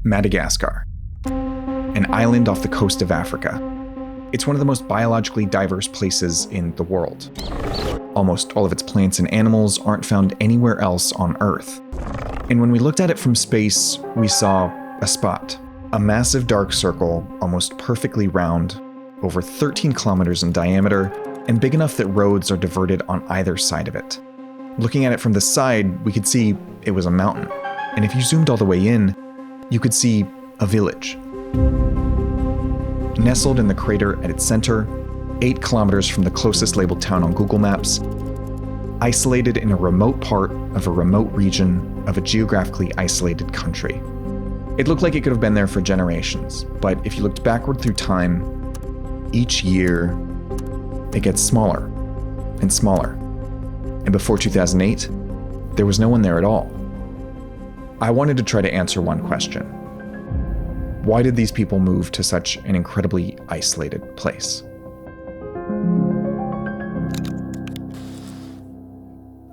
Madagascar, an island off the coast of Africa. It's one of the most biologically diverse places in the world. Almost all of its plants and animals aren't found anywhere else on Earth. And when we looked at it from space, we saw a spot. A massive dark circle, almost perfectly round, over 13 kilometers in diameter, and big enough that roads are diverted on either side of it. Looking at it from the side, we could see it was a mountain. And if you zoomed all the way in, you could see a village. Nestled in the crater at its center, 8 kilometers from the closest labeled town on Google Maps, isolated in a remote part of a remote region of a geographically isolated country. It looked like it could have been there for generations, but if you looked backward through time, each year, it gets smaller and smaller. And before 2008, there was no one there at all. I wanted to try to answer one question. Why did these people move to such an incredibly isolated place?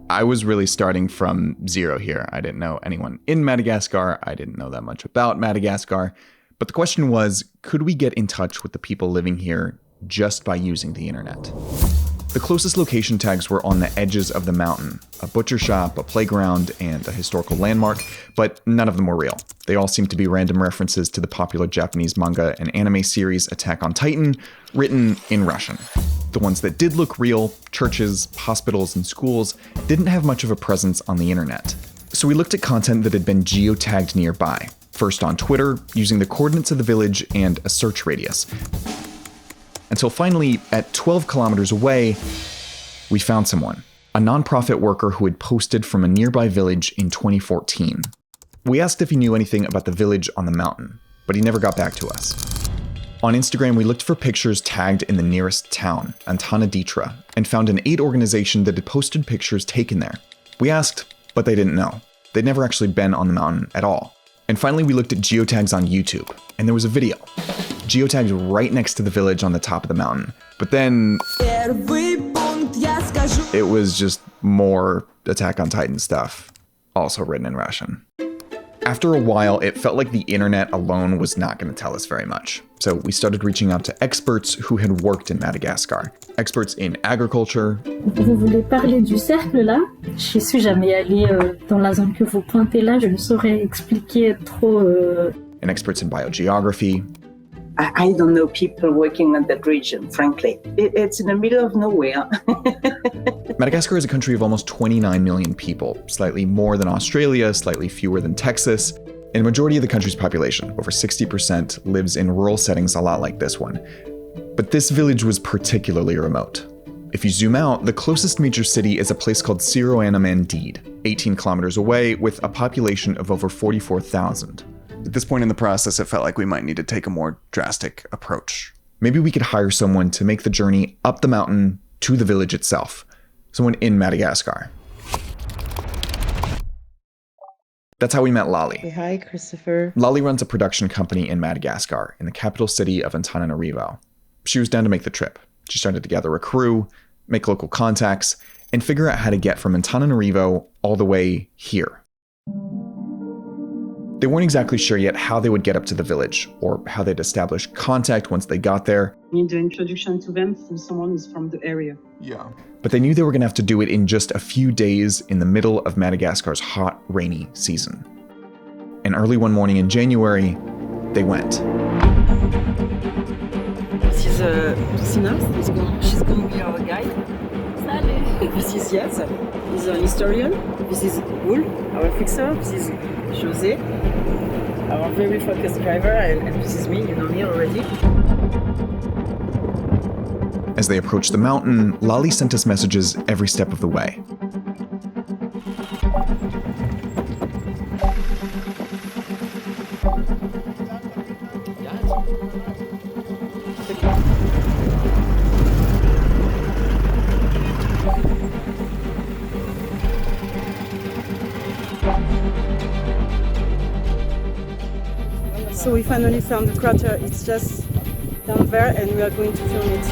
I was really starting from zero here. I didn't know anyone in Madagascar. I didn't know that much about Madagascar. But the question was, could we get in touch with the people living here just by using the internet? The closest location tags were on the edges of the mountain, a butcher shop, a playground, and a historical landmark, but none of them were real. They all seemed to be random references to the popular Japanese manga and anime series Attack on Titan, written in Russian. The ones that did look real, churches, hospitals, and schools, didn't have much of a presence on the internet. So we looked at content that had been geotagged nearby, first on Twitter, using the coordinates of the village and a search radius. Until finally, at 12 kilometers away, we found someone, a nonprofit worker who had posted from a nearby village in 2014. We asked if he knew anything about the village on the mountain, but he never got back to us. On Instagram, we looked for pictures tagged in the nearest town, Antananarivo, and found an aid organization that had posted pictures taken there. We asked, but they didn't know. They'd never actually been on the mountain at all. And finally, we looked at geotags on YouTube, and there was a video. Geotagged right next to the village on the top of the mountain. But then it was just more Attack on Titan stuff, also written in Russian. After a while, it felt like the internet alone was not going to tell us very much. So we started reaching out to experts who had worked in Madagascar. Experts in agriculture. Vous voulez parler du cercle là? Je suis jamais allée dans la zone que vous pointez là, je ne saurais expliquer trop. And experts in biogeography. I don't know people working in that region, frankly. It's in the middle of nowhere. Madagascar is a country of almost 29 million people, slightly more than Australia, slightly fewer than Texas. And the majority of the country's population, over 60%, lives in rural settings a lot like this one. But this village was particularly remote. If you zoom out, the closest major city is a place called Siroanamandid, 18 kilometers away, with a population of over 44,000. At this point in the process, it felt like we might need to take a more drastic approach. Maybe we could hire someone to make the journey up the mountain to the village itself. Someone in Madagascar. That's how we met Lali. Hey, hi, Christopher. Lali runs a production company in Madagascar, in the capital city of Antananarivo. She was down to make the trip. She started to gather a crew, make local contacts, and figure out how to get from Antananarivo all the way here. They weren't exactly sure yet how they would get up to the village, or how they'd establish contact once they got there. Need the introduction to them from someone who's from the area. Yeah. But they knew they were going to have to do it in just a few days in the middle of Madagascar's hot, rainy season. And early one morning in January, they went. This is Lucina. She's going to be our guide. This is Yaz. He's an historian. This is Bull, our fixer. This is José, our very focused driver. And this is me, you know me already. As they approached the mountain, Lali sent us messages every step of the way. So we finally found the crater. It's just down there and we are going to film it.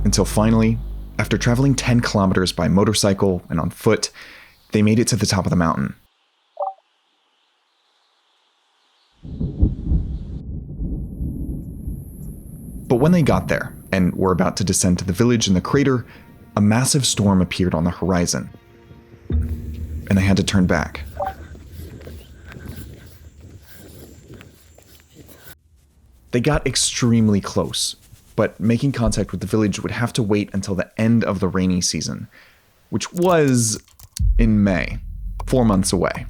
Until finally, after traveling 10 kilometers by motorcycle and on foot, they made it to the top of the mountain. But when they got there, and were about to descend to the village in the crater, a massive storm appeared on the horizon. And they had to turn back. They got extremely close, but making contact with the village would have to wait until the end of the rainy season, which was in May, 4 months away.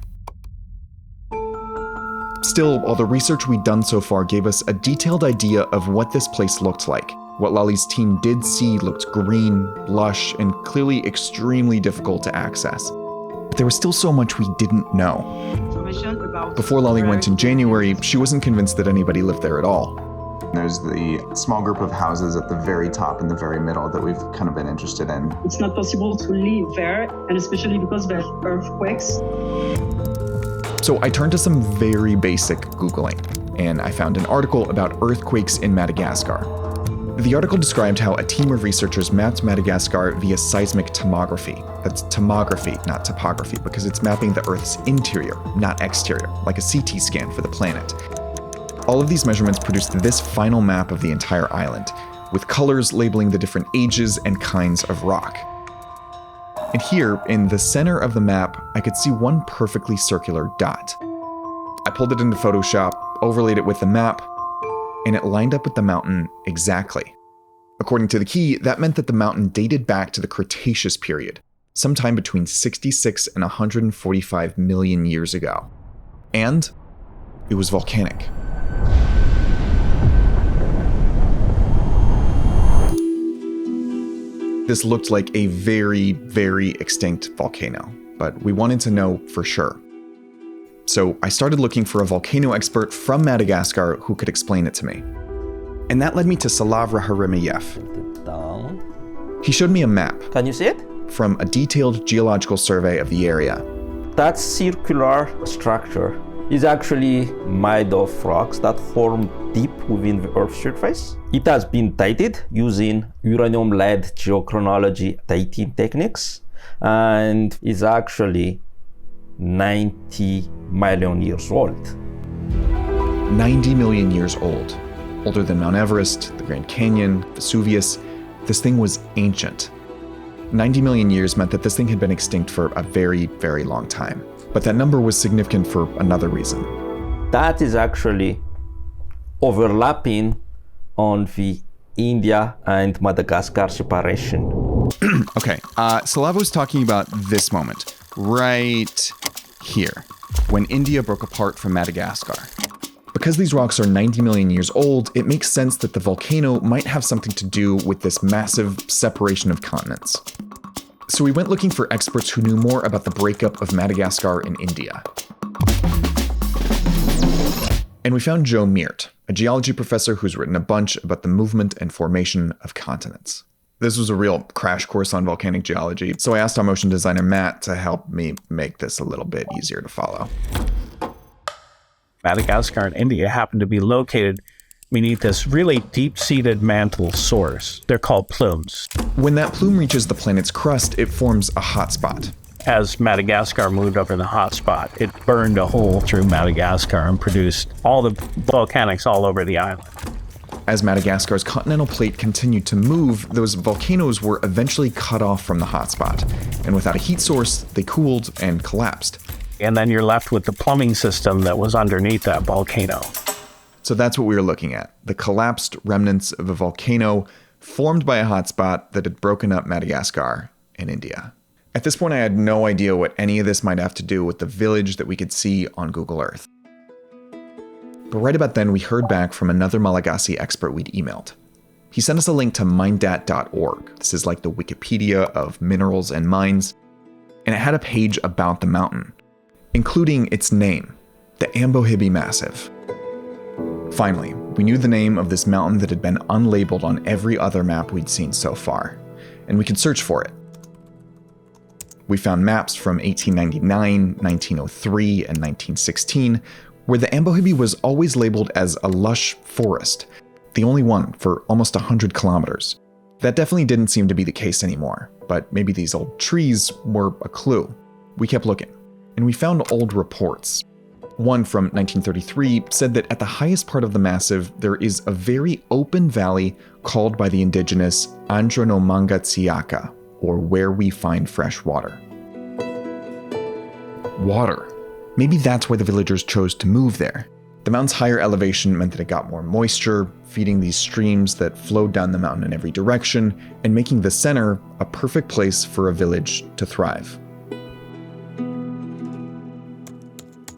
Still, all the research we'd done so far gave us a detailed idea of what this place looked like. What Lali's team did see looked green, lush, and clearly extremely difficult to access. But there was still so much we didn't know. Before Lali went in January, she wasn't convinced that anybody lived there at all. There's the small group of houses at the very top in the very middle that we've kind of been interested in. It's not possible to live there, and especially because there's earthquakes. So I turned to some very basic Googling, and I found an article about earthquakes in Madagascar. The article described how a team of researchers mapped Madagascar via seismic tomography. That's tomography, not topography, because it's mapping the Earth's interior, not exterior, like a CT scan for the planet. All of these measurements produced this final map of the entire island, with colors labeling the different ages and kinds of rock. And here, in the center of the map, I could see one perfectly circular dot. I pulled it into Photoshop, overlaid it with the map, and it lined up with the mountain exactly. According to the key, that meant that the mountain dated back to the Cretaceous period, sometime between 66 and 145 million years ago. And it was volcanic. This looked like a very, very extinct volcano, but we wanted to know for sure. So I started looking for a volcano expert from Madagascar who could explain it to me. And that led me to Salavra Haremeyev. Down. He showed me a map Can you see it? from a detailed geological survey of the area. That circular structure is actually made of rocks that form deep within the Earth's surface. It has been dated using uranium-lead geochronology dating techniques and is actually 90 million years old. 90 million years old. Older than Mount Everest, the Grand Canyon, Vesuvius. This thing was ancient. 90 million years meant that this thing had been extinct for a very, very long time. But that number was significant for another reason. That is actually overlapping on the India and Madagascar separation. Okay, Salavo was talking about this moment, right here, when India broke apart from Madagascar. Because these rocks are 90 million years old, it makes sense that the volcano might have something to do with this massive separation of continents. So we went looking for experts who knew more about the breakup of Madagascar and India. And we found Joe Meert, a geology professor who's written a bunch about the movement and formation of continents. This was a real crash course on volcanic geology, so I asked our motion designer Matt to help me make this a little bit easier to follow. Madagascar and India happen to be located beneath this really deep-seated mantle source. They're called plumes. When that plume reaches the planet's crust, it forms a hotspot. As Madagascar moved over the hotspot, it burned a hole through Madagascar and produced all the volcanics all over the island. As Madagascar's continental plate continued to move, those volcanoes were eventually cut off from the hotspot, and without a heat source, they cooled and collapsed. And then you're left with the plumbing system that was underneath that volcano. So that's what we were looking at, the collapsed remnants of a volcano formed by a hotspot that had broken up Madagascar and India. At this point, I had no idea what any of this might have to do with the village that we could see on Google Earth. But right about then, we heard back from another Malagasy expert we'd emailed. He sent us a link to mindat.org. This is like the Wikipedia of minerals and mines. And it had a page about the mountain, including its name, the Ambohibi Massif. Finally, we knew the name of this mountain that had been unlabeled on every other map we'd seen so far, and we could search for it. We found maps from 1899, 1903, and 1916, where the Ambohibi was always labeled as a lush forest, the only one for almost 100 kilometers. That definitely didn't seem to be the case anymore, but maybe these old trees were a clue. We kept looking, and we found old reports. One from 1933 said that at the highest part of the massif, there is a very open valley called by the indigenous Andronomangatsiaka, or where we find fresh water. Water. Maybe that's why the villagers chose to move there. The mountain's higher elevation meant that it got more moisture, feeding these streams that flowed down the mountain in every direction, and making the center a perfect place for a village to thrive.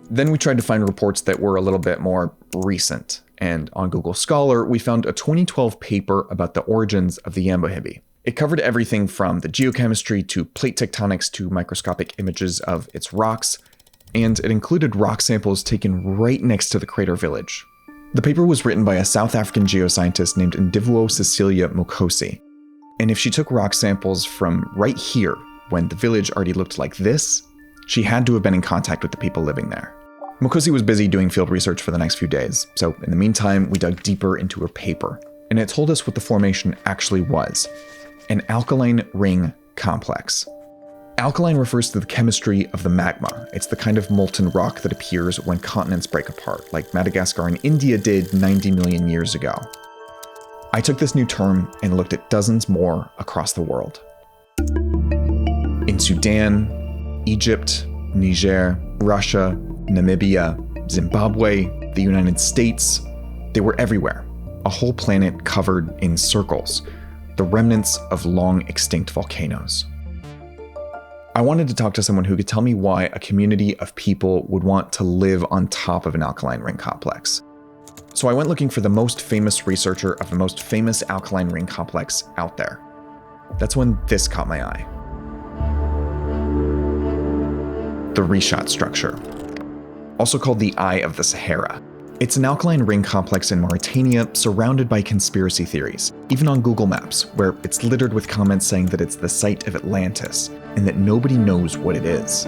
Then we tried to find reports that were a little bit more recent, and on Google Scholar, we found a 2012 paper about the origins of the Yambohibi. It covered everything from the geochemistry to plate tectonics to microscopic images of its rocks, and it included rock samples taken right next to the crater village. The paper was written by a South African geoscientist named Ndivuo Cecilia Mukosi, and if she took rock samples from right here, when the village already looked like this, she had to have been in contact with the people living there. Mukosi was busy doing field research for the next few days, so in the meantime, we dug deeper into her paper, and it told us what the formation actually was: an alkaline ring complex. Alkaline refers to the chemistry of the magma. It's the kind of molten rock that appears when continents break apart, like Madagascar and India did 90 million years ago. I took this new term and looked at dozens more across the world. In Sudan, Egypt, Niger, Russia, Namibia, Zimbabwe, the United States, they were everywhere. A whole planet covered in circles, the remnants of long extinct volcanoes. I wanted to talk to someone who could tell me why a community of people would want to live on top of an alkaline ring complex. So I went looking for the most famous researcher of the most famous alkaline ring complex out there. That's when this caught my eye. The Richat structure, also called the Eye of the Sahara. It's an alkaline ring complex in Mauritania surrounded by conspiracy theories, even on Google Maps, where it's littered with comments saying that it's the site of Atlantis and that nobody knows what it is.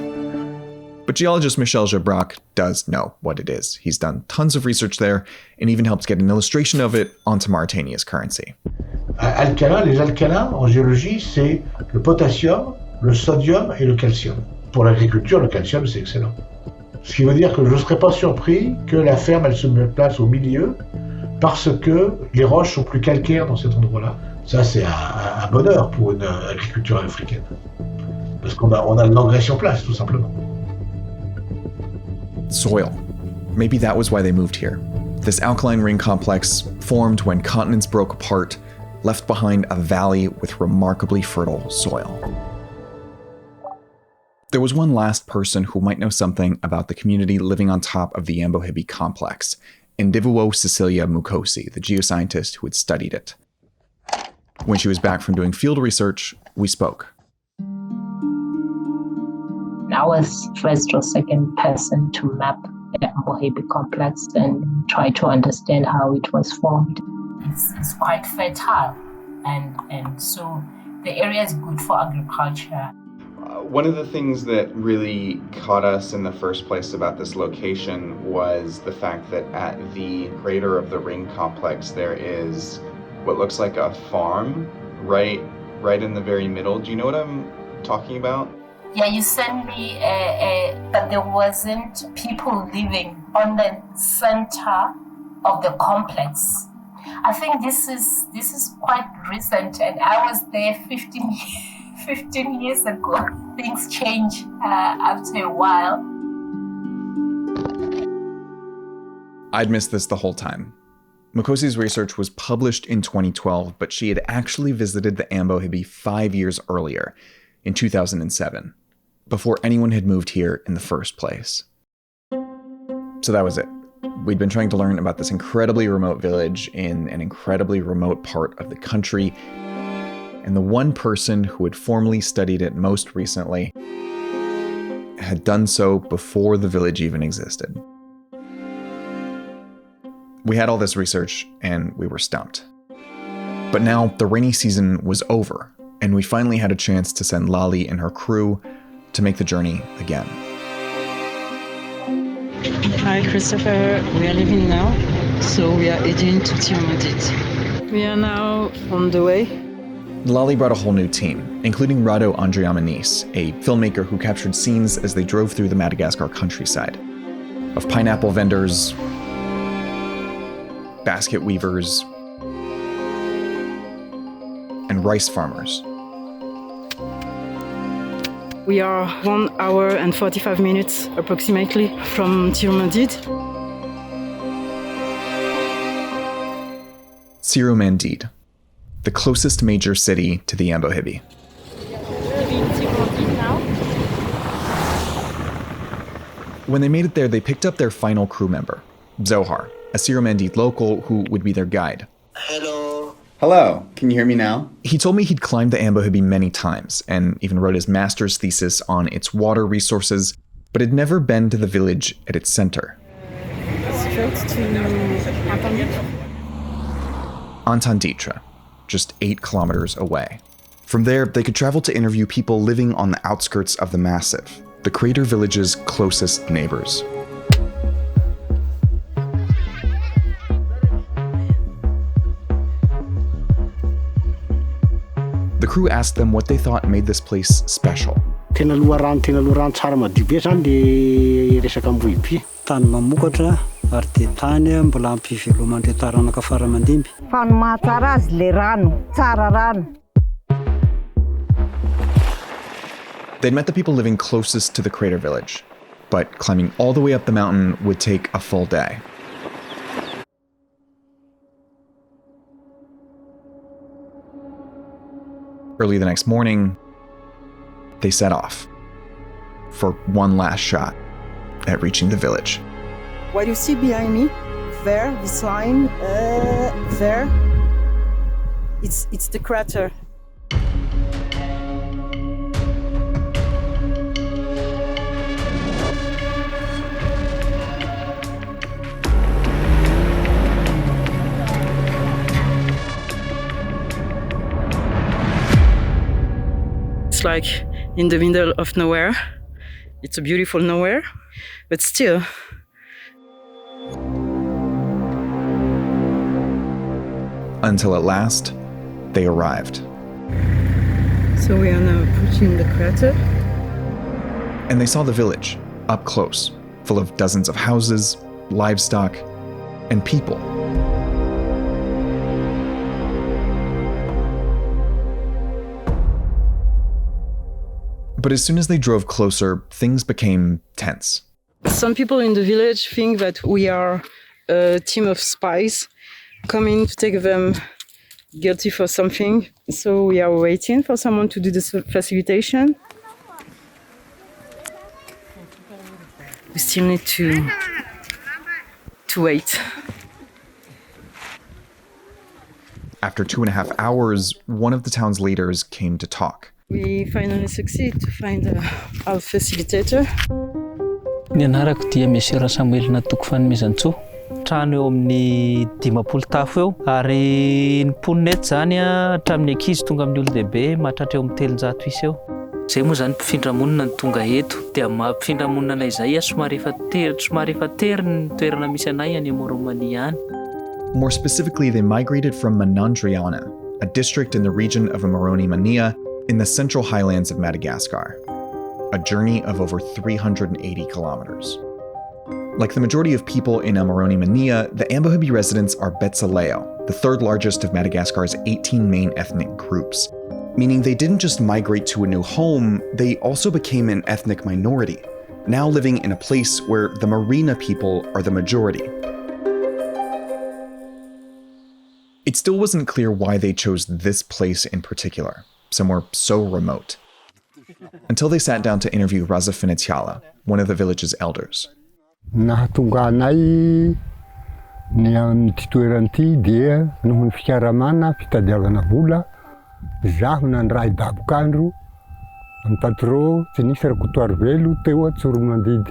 But geologist Michel Jabrac does know what it is. He's done tons of research there and even helped get an illustration of it onto Mauritania's currency. Alcalin, les alcalins en géologie, c'est le potassium, le sodium et le calcium. Pour l'agriculture, le calcium, c'est excellent. Ce qui veut dire que je ne serais pas surpris que la ferme elle se place au milieu parce que les roches sont plus calcaires dans cet endroit-là. Ça, c'est un bonheur pour une agriculture africaine. Parce qu'on a de l'engrais sur place, tout simplement. Soil. Maybe that was why they moved here. This alkaline ring complex formed when continents broke apart, left behind a valley with remarkably fertile soil. There was one last person who might know something about the community living on top of the Yambohibi complex, Ndivuo Cecilia Mukosi, the geoscientist who had studied it. When she was back from doing field research, we spoke. I was first or second person to map the Yambohibi complex and try to understand how it was formed. It's quite fertile, and so the area is good for agriculture. One of the things that really caught us in the first place about this location was the fact that at the crater of the ring complex there is what looks like a farm right in the very middle. Do you know what I'm talking about? Yeah, you sent me but there wasn't people living on the center of the complex. I think this is quite recent, and I was there 15 years ago. Things change after a while. I'd missed this the whole time. Mukosi's research was published in 2012, but she had actually visited the Yambohibi 5 years earlier, in 2007, before anyone had moved here in the first place. So that was it. We'd been trying to learn about this incredibly remote village in an incredibly remote part of the country, and the one person who had formally studied it most recently had done so before the village even existed. We had all this research and we were stumped. But now the rainy season was over, and we finally had a chance to send Lali and her crew to make the journey again. Hi Christopher, we are leaving now, so we are heading to Tiamadit. We are now on the way. Lali brought a whole new team, including Rado Andriamanis, a filmmaker who captured scenes as they drove through the Madagascar countryside. of pineapple vendors, basket weavers, and rice farmers. We are 1 hour and 45 minutes approximately from Tirumandid. Tirumandid, the closest major city to the Ambohibi. When they made it there, they picked up their final crew member, Zohar, a Tirumandid local who would be their guide. Hello, can you hear me now? He told me he'd climbed the Ambohibi many times and even wrote his master's thesis on its water resources, but had never been to the village at its center. Straight to Antanditra, just 8 kilometers away. From there, they could travel to interview people living on the outskirts of the massif, the crater village's closest neighbors. The crew asked them what they thought made this place special. Tena loharano tsara madio be zany le resaka Ambohiby. Tany mamokatra ary dia tany mbola ampivelomany taranaka faramandimby. Fa ny mahatsara azy le rano, tsara rano. They'd met the people living closest to the crater village, but climbing all the way up the mountain would take a full day. Early the next morning, they set off for one last shot at reaching the village. What you see behind me, there, this line, there, it's the crater. It's like in the middle of nowhere. It's a beautiful nowhere, but still. Until at last, they arrived. So we are now approaching the crater. And they saw the village, up close, full of dozens of houses, livestock, and people. But as soon as they drove closer, things became tense. Some people in the village think that we are a team of spies coming to take them guilty for something. So we are waiting for someone to do the facilitation. We still need to wait. After 2.5 hours, one of the town's leaders came to talk. We finally succeed to find our facilitator. Ny anarako dia Mesera Samuel natoko fanomezantsoa. Trano eo amin'ny 50 tafo eo ary ny mponina eto zany hatramin'ny ankizy tonga amin'ny olon-dehibe mahatratra eo amin'ny 300 isa eo. Zay moa zany mpifindra-monina ny tonga eto dia mampifindra-monina anay izay somary efa tery ny toerana misy anay any Romania any. More specifically, they migrated from Manandriana, a district in the region of Amarone Mania in the central highlands of Madagascar, a journey of over 380 kilometers. Like the majority of people in Amarone Mania, the Ambohibi residents are Betsaleo, the third largest of Madagascar's 18 main ethnic groups, meaning they didn't just migrate to a new home, they also became an ethnic minority, now living in a place where the Marina people are the majority. It still wasn't clear why they chose this place in particular, somewhere so remote, until they sat down to interview Raza Finitiala, one of the village's elders. Nahatonga anay ny amin'ity toerana ity dia noho ny fikaramana fitadiavana vola zaho nandray dabokandro amin'ny patro tsy nisy rakotoary velo teo a Tirumandid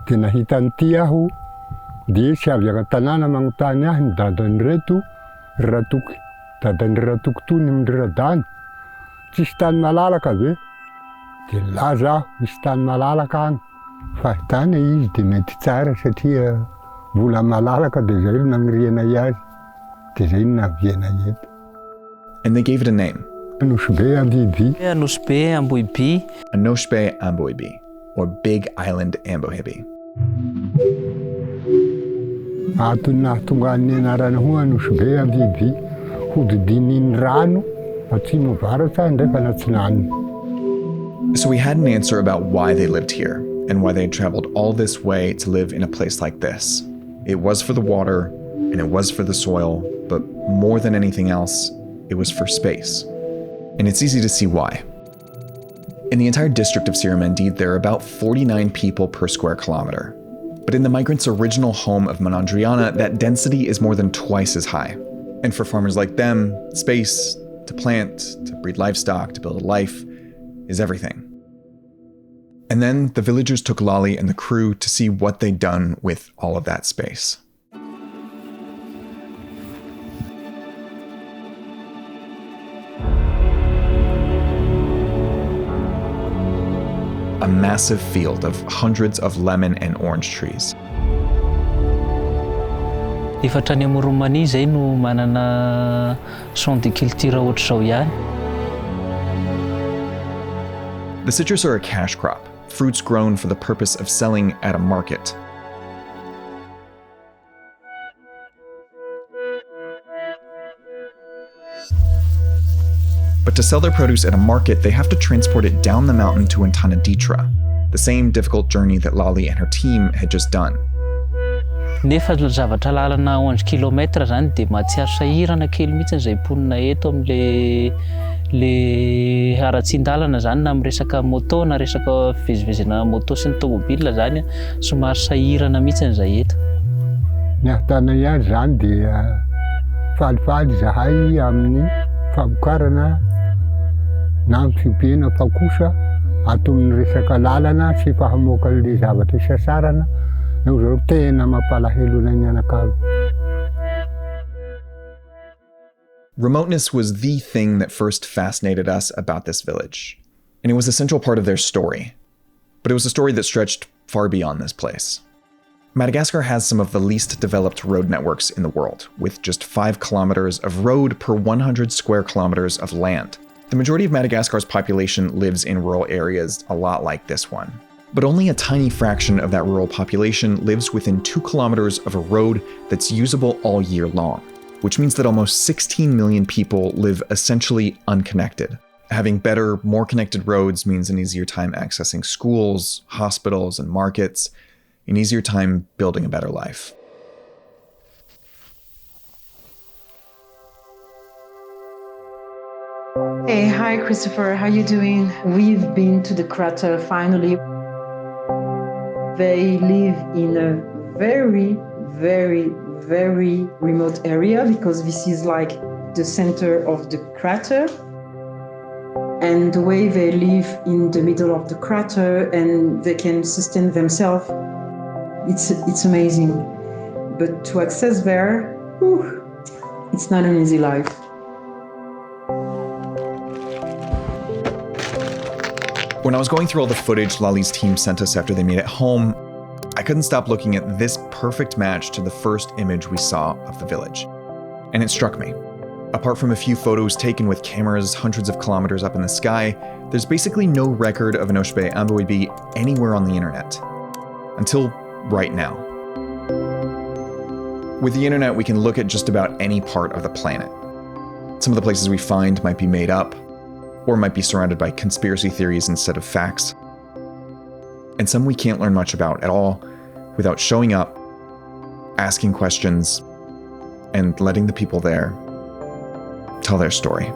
dia nahita an'ity aho dia sy avy agny tanàna magnotany ahy ny dadan'ny reto ratoky dadan'ny ratoky tony amin'ny radany tsisy tany malalaka ve dia laza misy tany malalaka agny fahitana izy dia mety tsara satria vola malalaka dia zay nagnirianay azy dia zay navianay eto. And they gave it a name. Anoshbe Ambohibi. Anoshbe Ambohibi, or Big Island Ambohibi. Antony nahatonga ny anarana ho Anosy Be Abiby hodidin'ny rano atsimo avaratra ndraiky anatsinany. So we had an answer about why they lived here and why they had traveled all this way to live in a place like this. It was for the water and it was for the soil, but more than anything else, it was for space. And it's easy to see why. In the entire district of Siremendid, there are about 49 people per square kilometer. But in the migrants' original home of Manandriana, that density is more than twice as high. And for farmers like them, space to plant, to breed livestock, to build a life is everything. And then the villagers took Lali and the crew to see what they'd done with all of that space. A massive field of hundreds of lemon and orange trees. Efatra ny Romania zay no manana champ de culture ohatr'izao ihany. The citrus are a cash crop, fruits grown for the purpose of selling at a market. But to sell their produce at a market, they have to transport it down the mountain to Antananiditra, the same difficult journey that Lali and her team had just done. Nefa zavatra lalana 11 kilometra zany dia mahatsiaro sahirana kely mihitsy izay ponina eto le haratsindalana zany na resaka moto na resaka fivezivezena moto sy ny tomobile zany somary sahirana mihitsy izay eto. Ny ahtana ihany zany dia falifaly zahay amin'ny famokarana na amin'ny fiompiana fa kosa ato amin'ny resaka lalana sy fahamoaka le zavatra isasarana eo zao tena mampalahelo ny anakavy. Remoteness was the thing that first fascinated us about this village, and it was a central part of their story. But it was a story that stretched far beyond this place. Madagascar has some of the least developed road networks in the world, with just 5 kilometers of road per 100 square kilometers of land. The majority of Madagascar's population lives in rural areas a lot like this one. But only a tiny fraction of that rural population lives within 2 kilometers of a road that's usable all year long, which means that almost 16 million people live essentially unconnected. Having better, more connected roads means an easier time accessing schools, hospitals, and markets, an easier time building a better life. Hey, hi Christopher, how you doing? We've been to the crater finally. They live in a very, very, very remote area because this is like the center of the crater. And the way they live in the middle of the crater and they can sustain themselves, it's amazing. But to access there, it's not an easy life. When I was going through all the footage Lali's team sent us after they made it home, I couldn't stop looking at this perfect match to the first image we saw of the village. And it struck me. Apart from a few photos taken with cameras hundreds of kilometers up in the sky, there's basically no record of Anoshbe Amboibi anywhere on the internet. Until right now. With the internet, we can look at just about any part of the planet. Some of the places we find might be made up, or might be surrounded by conspiracy theories instead of facts. And some we can't learn much about at all without showing up, asking questions, and letting the people there tell their story.